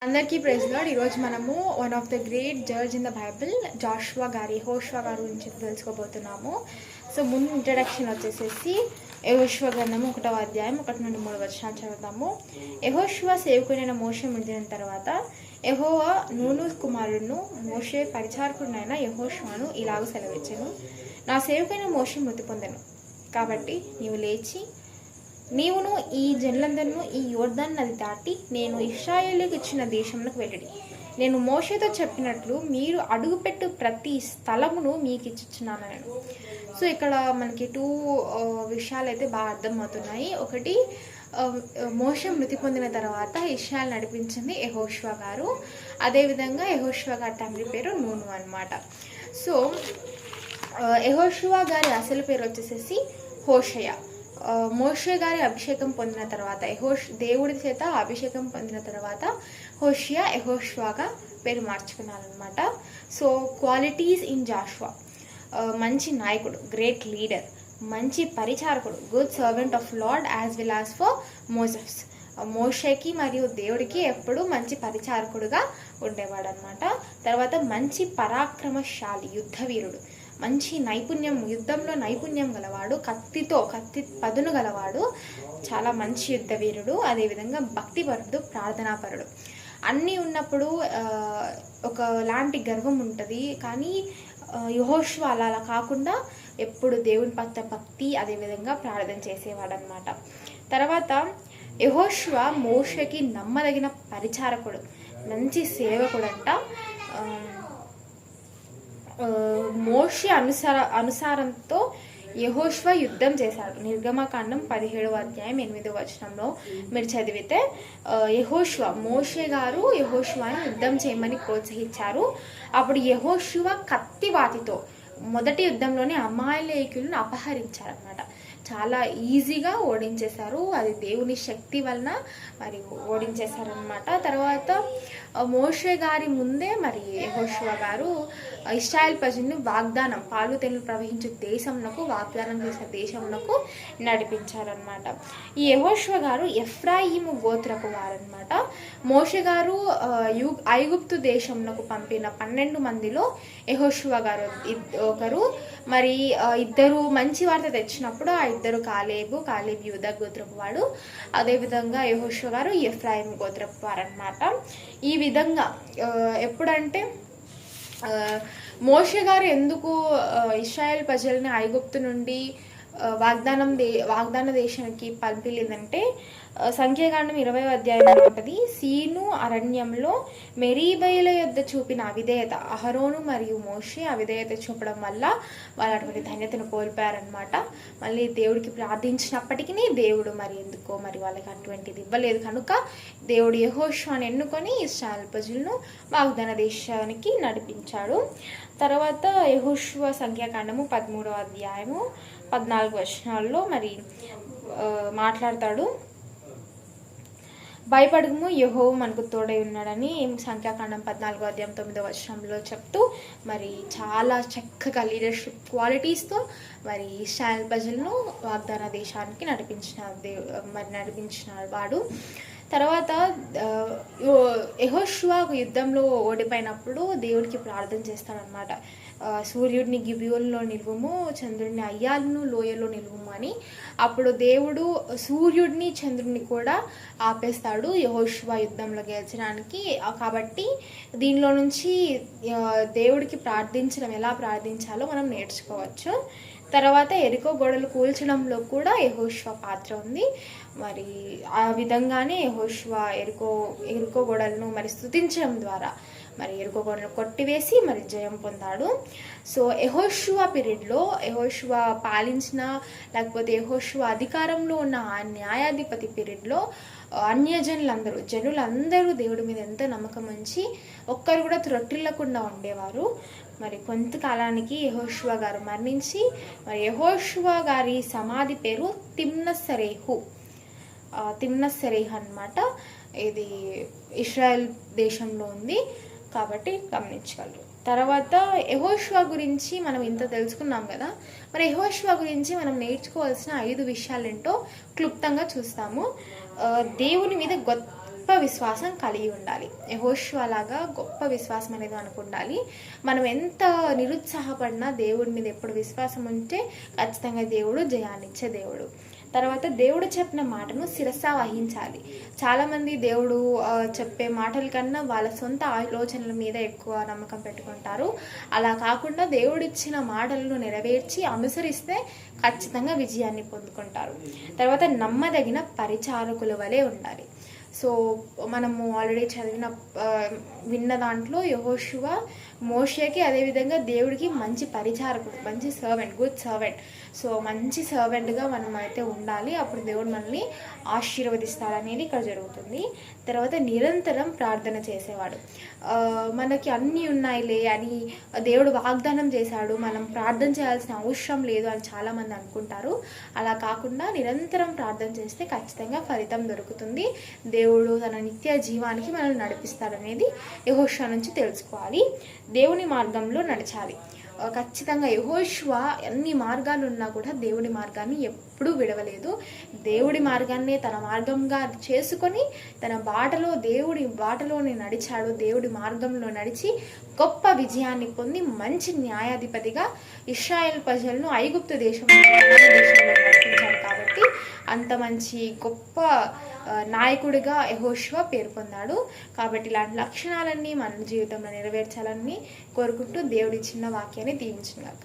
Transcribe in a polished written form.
అందరికీ praise Lord. ఈరోజు మనము one of the great judge in the Bible Joshua గారి గురించి తెలుసుకోబోతున్నాము. సో ముందు ఇంట్రడక్షన్ వచ్చేసేసి యెహోషువ గ్రంథము 1వ అధ్యాయం 1 నుండి 3 వచనాలు చదువుతాము. యెహోషువ సేవకుడైన మోషే మృతిన తర్వాత యెహోవా నూను కుమారుడును మోషే పరిచారకుడైన యెహోషువను ఇలాగ సెలవిచ్చెను, నా సేవకుడైన మోషే మృతి పొందెను కాబట్టి నీవు లేచి నీవును ఈ జనులందరినూ ఈ యోర్దాన్ నది దాటి నేను ఇశ్రాయేలుకు ఇచ్చిన దేశంలోకి వెళ్ళడి. నేను మోషేతో చెప్పినట్లు మీరు అడుగుపెట్టు ప్రతి స్థలమును మీకు ఇచ్చిస్తున్నాను నేను. సో ఇక్కడ మనకి టూ విషయాలు అయితే బాగా అర్థమవుతున్నాయి. ఒకటి, మోషే మృతి పొందిన తర్వాత ఇశ్రాయేలు నడిపించింది యెహోషువ గారు. అదేవిధంగా యెహోషువ గారి తండ్రి పేరు నూను అనమాట. సో యెహోషువ గారి అసలు పేరు వచ్చేసేసి హోషయ. మోషే గారి అభిషేకం పొందిన తర్వాత దేవుడి చేత అభిషేకం పొందిన తర్వాత హోషియా యెహోషువగా పేరు మార్చుకున్నారనమాట. సో క్వాలిటీస్ ఇన్ జాషువా: మంచి నాయకుడు, గ్రేట్ లీడర్, మంచి పరిచారకుడు, good servant of Lord as well as for Moses. మోషేకి మరియు దేవుడికి ఎప్పుడు మంచి పరిచారకుడుగా ఉండేవాడు అనమాట. తర్వాత మంచి పరాక్రమశాలి, యుద్ధవీరుడు, మంచి నైపుణ్యం, యుద్ధంలో నైపుణ్యం గలవాడు, కత్తి పదును గలవాడు, చాలా మంచి యుద్ధవీరుడు. అదేవిధంగా భక్తిపరుడు, ప్రార్థనాపరుడు. అన్నీ ఉన్నప్పుడు ఒకలాంటి గర్వం ఉంటుంది. కానీ యెహోషువ అలా కాకుండా ఎప్పుడు దేవుని పట్ల భక్తి, అదేవిధంగా ప్రార్థన చేసేవాడు అనమాట. తర్వాత యెహోషువ మోషేకి నమ్మదగిన పరిచారకుడు, మంచి సేవకుడంట. మోషే అనుసారంతో యెహోషువ యుద్ధం చేశాడు. నిర్గమకాండం 17వ అధ్యాయం 8వ వచనంలో మీరు చదివితే మోషే గారు యెహోషువని యుద్ధం చేయమని ప్రోత్సహించారు. అప్పుడు యెహోషువ కత్తివాతితో మొదటి యుద్ధంలోనే అమాలేకీయులను అపహరించారనమాట. చాలా ఈజీగా ఓడించేశారు. అది దేవుని శక్తి వలన మరి ఓడించేశారనమాట. తర్వాత మోషే గారి ముందే మరి యెహోషువ గారు ఇశ్రాయేల్ ప్రజలను వాగ్దానం, పాలు తేనెలు ప్రవహించే దేశంలో, వాగ్దానం చేసే దేశంలో నడిపించారనమాట. ఈ యెహోషువ గారు ఎఫ్రాయిము గోత్రపు వారనమాట. మోషే గారు ఐగుప్తు దేశంలో పంపిన 12 మందిలో యెహోషువ గారు ఒకరు. మరి ఇద్దరు మంచి వార్త తెచ్చినప్పుడు ఆ ఇద్దరు కాలేబు యూదా గోత్రపు వాడు. అదేవిధంగా యెహోషువ గారు ఎఫ్రాయిము గోత్రపు వారనమాట. ఈ విధంగా ఎప్పుడంటే మోషే గారు ఎందుకు ఇశ్రాయేల్ ప్రజల్ని ఐగుప్తు నుండి వాగ్దాన దేశానికి పంపిలేదంటే, సంఖ్యాకాండం 20వ అధ్యాయంలో ఉంటుంది, సీను అరణ్యంలో మెరీబయల యొద్ద చూపిన అవిధేయత, అహరోను మరియు మోషే అవిధేయత చూపడం వల్ల వాళ్ళు అటువంటి ధన్యతను కోల్పోయారనమాట. మళ్ళీ దేవుడికి ప్రార్థించినప్పటికీ దేవుడు మరి ఎందుకో మరి వాళ్ళకి అటువంటిది ఇవ్వలేదు. కనుక దేవుడు యెహోషువను ఎన్నుకొని ఇశ్రాయేల్ ప్రజలను వాగ్దాన దేశానికి నడిపించాడు. తర్వాత యెహోషువ సంఖ్యాకాండము 13వ అధ్యాయము 14 వచనాల్లో మరి మాట్లాడతాడు. భయపడము, యెహోవా మనకు తోడై ఉన్నాడని సంఖ్యాకాండం 14వ అధ్యాయం 9వ వచనంలో చెప్తూ మరి చాలా చక్కగా లీడర్షిప్ క్వాలిటీస్తో మరి ఇశ్రాయేల్ ప్రజలను వాగ్దాన దేశానికి నడిపించిన వాడు. తర్వాత యెహోషువ యుద్ధంలో ఓడిపోయినప్పుడు దేవుడికి ప్రార్థన చేస్తాడనమాట. సూర్యుడిని గిబియోన్లో నిలువము, చంద్రుడిని అయ్యాలను లోయలో నిలువము అని. అప్పుడు దేవుడు సూర్యుడిని చంద్రుడిని కూడా ఆపేస్తాడు యెహోషువ యుద్ధంలో గెలిచడానికి. కాబట్టి దీనిలో నుంచి దేవుడికి ఎలా ప్రార్థించాలో మనం నేర్చుకోవచ్చు. తర్వాత ఎరికో గోడలు కూల్చడంలో కూడా యెహోషువ పాత్ర ఉంది. మరి ఆ విధంగానే యెహోషువ ఎరికో గోడలను మరి స్తుతించడం ద్వారా మరి ఎరికో గోడలను కొట్టివేసి మరి జయం పొందాడు. సో యెహోషువ పీరియడ్లో యెహోషువ పాలించిన, లేకపోతే యెహోషువ అధికారంలో ఉన్న ఆ న్యాయాధిపతి పీరియడ్లో జనులందరూ దేవుడి మీద ఎంతో నమ్మకం ఉంచి ఒక్కరు కూడా త్రొట్టిల్లకుండా ఉండేవారు. మరి కొంతకాలానికి యెహోషువ గారు మరణించి మరి యెహోషువ గారి సమాధి పేరు తిమ్నస్సెరేహ్ అన్నమాట. ఇది ఇశ్రాయేల్ దేశంలో ఉంది కాబట్టి గమనించగలరు. తర్వాత యెహోషువ గురించి మనం ఇంత తెలుసుకున్నాం కదా. మరి యెహోషువ గురించి మనం నేర్చుకోవాల్సిన 5 విషయాలు ఏంటో క్లుప్తంగా చూస్తాము. దేవుని మీద గొప్ప విశ్వాసం కలిగి ఉండాలి. యెహోషువ లాగా గొప్ప విశ్వాసం అనేది మనకు ఉండాలి. మనం ఎంత నిరుత్సాహపడినా దేవుడి మీద ఎప్పుడు విశ్వాసం ఉంటే ఖచ్చితంగా దేవుడు జయాన్నిచ్చే దేవుడు. తర్వాత దేవుడు చెప్పిన మాటను శిరస వహించాలి. చాలామంది దేవుడు చెప్పే మాటల కన్నా వాళ్ళ సొంత ఆలోచనల మీద ఎక్కువ నమ్మకం పెట్టుకుంటారు. అలా కాకుండా దేవుడిచ్చిన మాటలను నెరవేర్చి అనుసరిస్తే ఖచ్చితంగా విజయాన్ని పొందుకుంటారు. తర్వాత నమ్మదగిన పరిచారకుల వలె ఉండాలి. సో మనము ఆల్రెడీ విన్న దాంట్లో యెహోషువ మోషేకి, అదేవిధంగా దేవుడికి మంచి పరిచారకుడు, మంచి సర్వెంట్, గుడ్ సర్వెంట్. సో మంచి సర్వెంట్గా మనం అయితే ఉండాలి. అప్పుడు దేవుడు మనల్ని ఆశీర్వదిస్తాడనేది ఇక్కడ జరుగుతుంది. తర్వాత నిరంతరం ప్రార్థన చేసేవాడు. మనకి అన్నీ ఉన్నాయిలే అని దేవుడు వాగ్దానం చేశాడు, మనం ప్రార్థన చేయాల్సిన అవసరం లేదు అని చాలామంది అనుకుంటారు. అలా కాకుండా నిరంతరం ప్రార్థన చేస్తే ఖచ్చితంగా ఫలితం దొరుకుతుంది. దేవుడు తన నిత్య జీవానికి మనల్ని నడిపిస్తాడనేది యెహోషువ నుంచి తెలుసుకోవాలి. దేవుని మార్గంలో నడచాలి. ఖచ్చితంగా యెహోషువ ఎన్ని మార్గాలు ఉన్నా కూడా దేవుడి మార్గాన్ని ఎప్పుడూ విడవలేదు. దేవుడి మార్గాన్ని తన మార్గంగా చేసుకొని తన దేవుడి బాటలోనే నడిచాడు. దేవుడి మార్గంలో నడిచి గొప్ప విజయాన్ని పొంది మంచి న్యాయాధిపతిగా ఇశ్రాయేల్ ప్రజలను ఐగుప్తు దేశంలో నడిపించాడు. కాబట్టి అంత మంచి గొప్ప నాయకుడిగా యెహోషువ పేరు పొందాడు. కాబట్టి ఇలాంటి లక్షణాలన్నీ మన జీవితంలో నెరవేర్చాలని కోరుకుంటూ దేవుడి చిన్న వాక్యాన్ని దీవించుగాక.